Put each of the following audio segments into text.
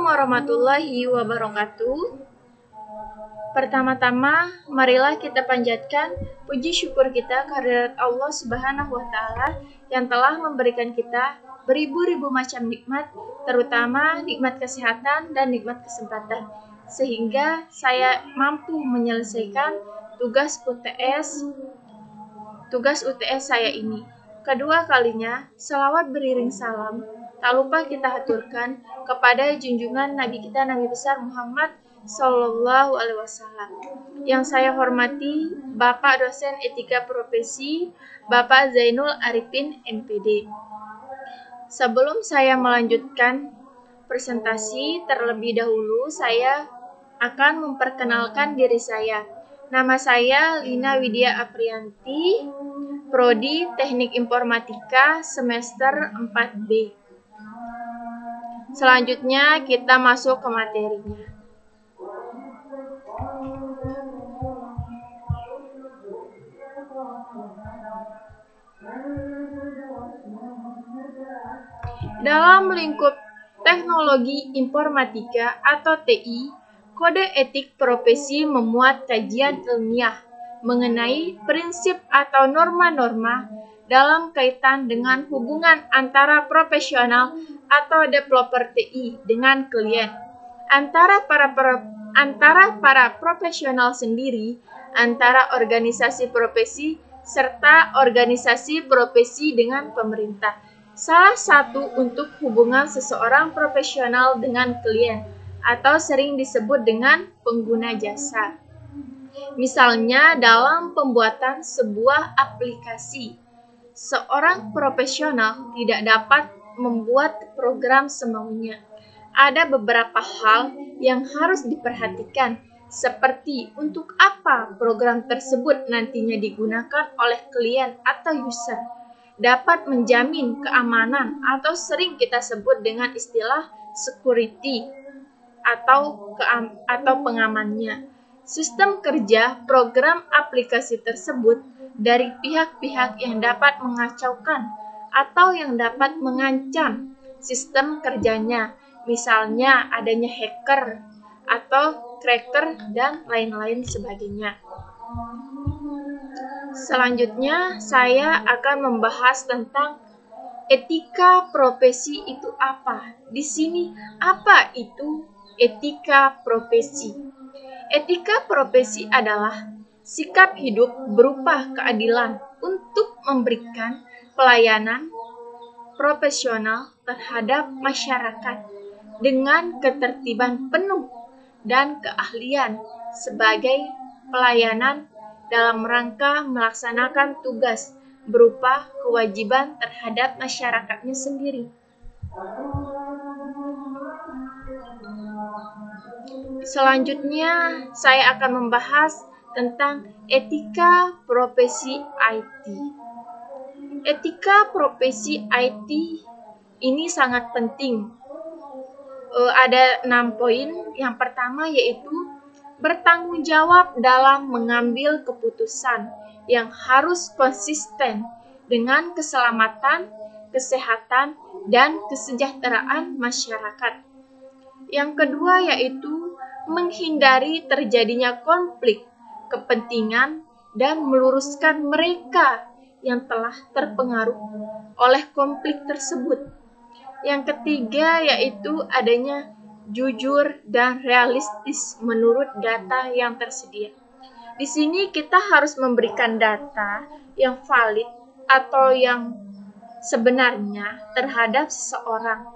Assalamualaikum warahmatullahi wabarakatuh. Pertama-tama, marilah kita panjatkan puji syukur kita kehadirat Allah Subhanahu wa Ta'ala yang telah memberikan kita beribu-ribu macam nikmat, terutama nikmat kesehatan dan nikmat kesempatan, sehingga saya mampu menyelesaikan tugas UTS saya ini. Kedua kalinya, selawat beriring salam tak lupa kita haturkan kepada junjungan Nabi kita, Nabi besar Muhammad Sallallahu Alaihi Wasallam. Yang saya hormati Bapak Dosen Etika Profesi, Bapak Zainul Arifin MPD. Sebelum saya melanjutkan presentasi, terlebih dahulu saya akan memperkenalkan diri saya. Nama saya Lina Widya Aprianti, Prodi Teknik Informatika semester 4B. Selanjutnya kita masuk ke materinya. Dalam lingkup teknologi informatika atau TI, kode etik profesi memuat kajian ilmiah mengenai prinsip atau norma-norma dalam kaitan dengan hubungan antara profesional atau developer TI dengan klien, antara para profesional sendiri, antara organisasi profesi, serta organisasi profesi dengan pemerintah. Salah satu untuk hubungan seseorang profesional dengan klien, atau sering disebut dengan pengguna jasa. Misalnya dalam pembuatan sebuah aplikasi, seorang profesional tidak dapat membuat program semaunya. Ada beberapa hal yang harus diperhatikan, seperti untuk apa program tersebut nantinya digunakan oleh klien atau user, dapat menjamin keamanan atau sering kita sebut dengan istilah security atau pengamannya, sistem kerja program aplikasi tersebut dari pihak-pihak yang dapat mengacaukan atau yang dapat mengancam sistem kerjanya, misalnya adanya hacker atau cracker dan lain-lain sebagainya. Selanjutnya, saya akan membahas tentang etika profesi itu apa. Di sini, apa itu etika profesi? Etika profesi adalah sikap hidup berupa keadilan untuk memberikan pelayanan profesional terhadap masyarakat dengan ketertiban penuh dan keahlian sebagai pelayanan dalam rangka melaksanakan tugas berupa kewajiban terhadap masyarakatnya sendiri. Selanjutnya, saya akan membahas tentang etika profesi IT. Etika profesi IT ini sangat penting. Ada 6 poin. Yang pertama yaitu bertanggung jawab dalam mengambil keputusan yang harus konsisten dengan keselamatan, kesehatan, dan kesejahteraan masyarakat. Yang kedua yaitu menghindari terjadinya konflik kepentingan dan meluruskan mereka yang telah terpengaruh oleh konflik tersebut. Yang ketiga yaitu adanya jujur dan realistis menurut data yang tersedia. Di sini kita harus memberikan data yang valid atau yang sebenarnya terhadap seseorang.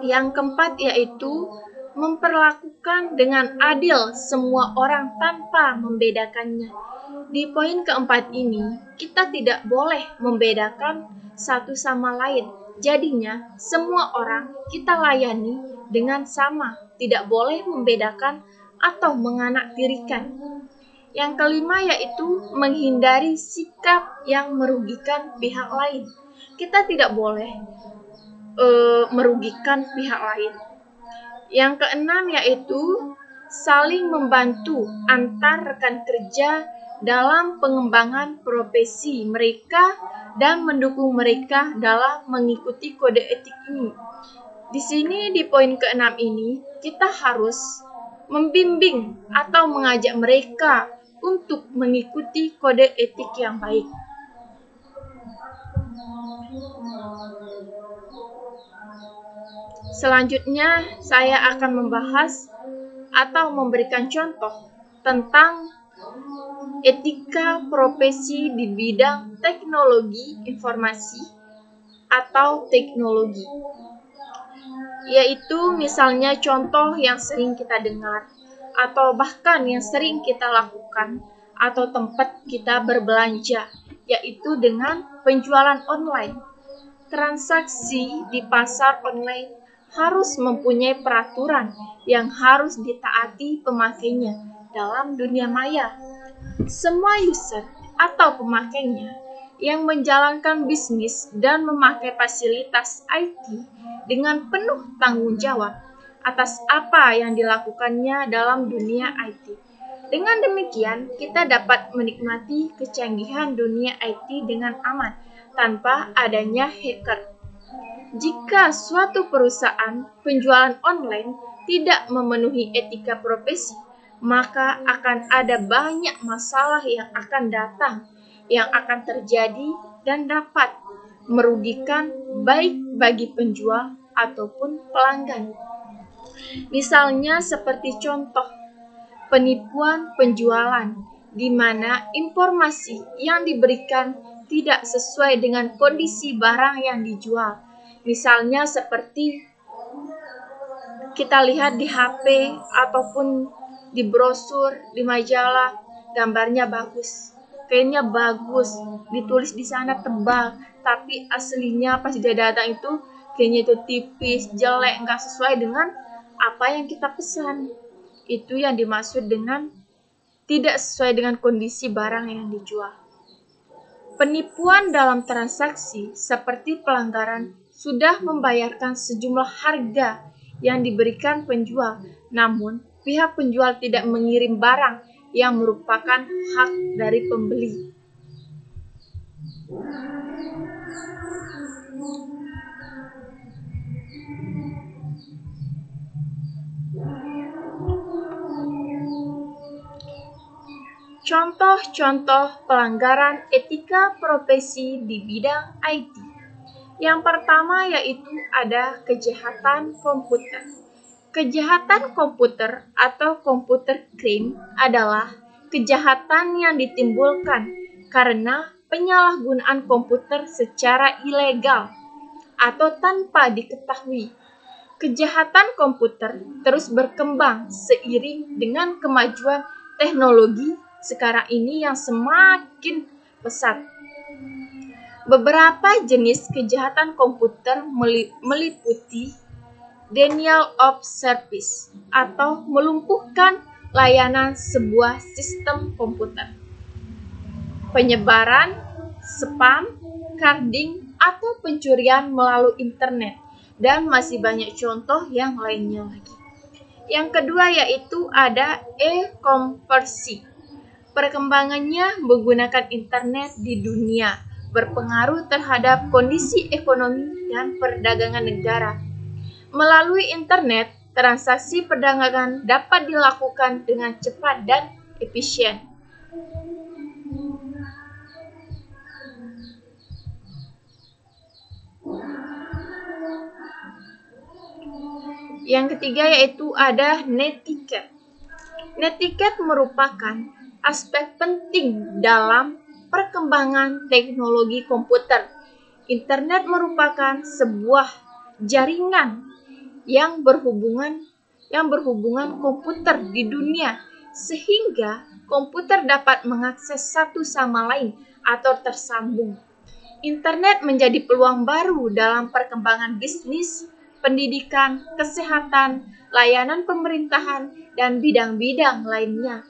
Yang keempat yaitu memperlakukan dengan adil semua orang tanpa membedakannya. Di poin keempat ini, kita tidak boleh membedakan satu sama lain. Jadinya, semua orang kita layani dengan sama, tidak boleh membedakan atau menganaktirikan. Yang kelima yaitu menghindari sikap yang merugikan pihak lain. Kita tidak boleh merugikan pihak lain. Yang keenam yaitu saling membantu antar rekan kerja dalam pengembangan profesi mereka dan mendukung mereka dalam mengikuti kode etik ini. Di sini di poin ke-6 ini, kita harus membimbing atau mengajak mereka untuk mengikuti kode etik yang baik. Selanjutnya, saya akan membahas atau memberikan contoh tentang etika profesi di bidang teknologi informasi atau teknologi. Yaitu misalnya contoh yang sering kita dengar atau bahkan yang sering kita lakukan atau tempat kita berbelanja, yaitu dengan penjualan online. Transaksi di pasar online harus mempunyai peraturan yang harus ditaati pemakainya dalam dunia maya. Semua user atau pemakainya yang menjalankan bisnis dan memakai fasilitas IT dengan penuh tanggung jawab atas apa yang dilakukannya dalam dunia IT. Dengan demikian, kita dapat menikmati kecanggihan dunia IT dengan aman tanpa adanya hacker. Jika suatu perusahaan penjualan online tidak memenuhi etika profesi, maka akan ada banyak masalah yang akan datang, yang akan terjadi dan dapat merugikan baik bagi penjual ataupun pelanggan. Misalnya seperti contoh penipuan penjualan, di mana informasi yang diberikan tidak sesuai dengan kondisi barang yang dijual. Misalnya seperti kita lihat di HP ataupun di brosur, di majalah, gambarnya bagus, kayaknya bagus, ditulis di sana tebal, tapi aslinya pas dia datang itu kayaknya itu tipis, jelek, nggak sesuai dengan apa yang kita pesan. Itu yang dimaksud dengan tidak sesuai dengan kondisi barang yang dijual. Penipuan dalam transaksi seperti pelanggaran sudah membayarkan sejumlah harga yang diberikan penjual, namun pihak penjual tidak mengirim barang yang merupakan hak dari pembeli. Contoh-contoh pelanggaran etika profesi di bidang IT. Yang pertama yaitu ada kejahatan komputer. Kejahatan komputer atau computer crime adalah kejahatan yang ditimbulkan karena penyalahgunaan komputer secara ilegal atau tanpa diketahui. Kejahatan komputer terus berkembang seiring dengan kemajuan teknologi sekarang ini yang semakin pesat. Beberapa jenis kejahatan komputer meliputi denial of service atau melumpuhkan layanan sebuah sistem komputer, penyebaran, spam, carding, atau pencurian melalui internet, dan masih banyak contoh yang lainnya lagi. Yang kedua yaitu ada e-konversi. Perkembangannya menggunakan internet di dunia berpengaruh terhadap kondisi ekonomi dan perdagangan negara. Melalui internet, transaksi perdagangan dapat dilakukan dengan cepat dan efisien. Yang ketiga yaitu ada netiquette. Netiquette merupakan aspek penting dalam perkembangan teknologi komputer. Internet merupakan sebuah jaringan yang berhubungan komputer di dunia, sehingga komputer dapat mengakses satu sama lain atau tersambung. Internet menjadi peluang baru dalam perkembangan bisnis, pendidikan, kesehatan, layanan pemerintahan, dan bidang-bidang lainnya.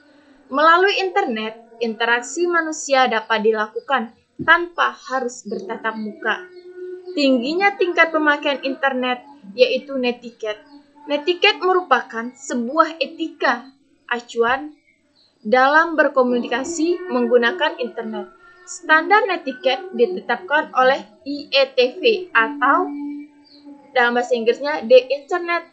Melalui internet, interaksi manusia dapat dilakukan tanpa harus bertatap muka. Tingginya tingkat pemakaian internet yaitu netiquette. Netiquette merupakan sebuah etika acuan dalam berkomunikasi menggunakan internet. Standar netiquette ditetapkan oleh IETV atau dalam bahasa Inggrisnya the internet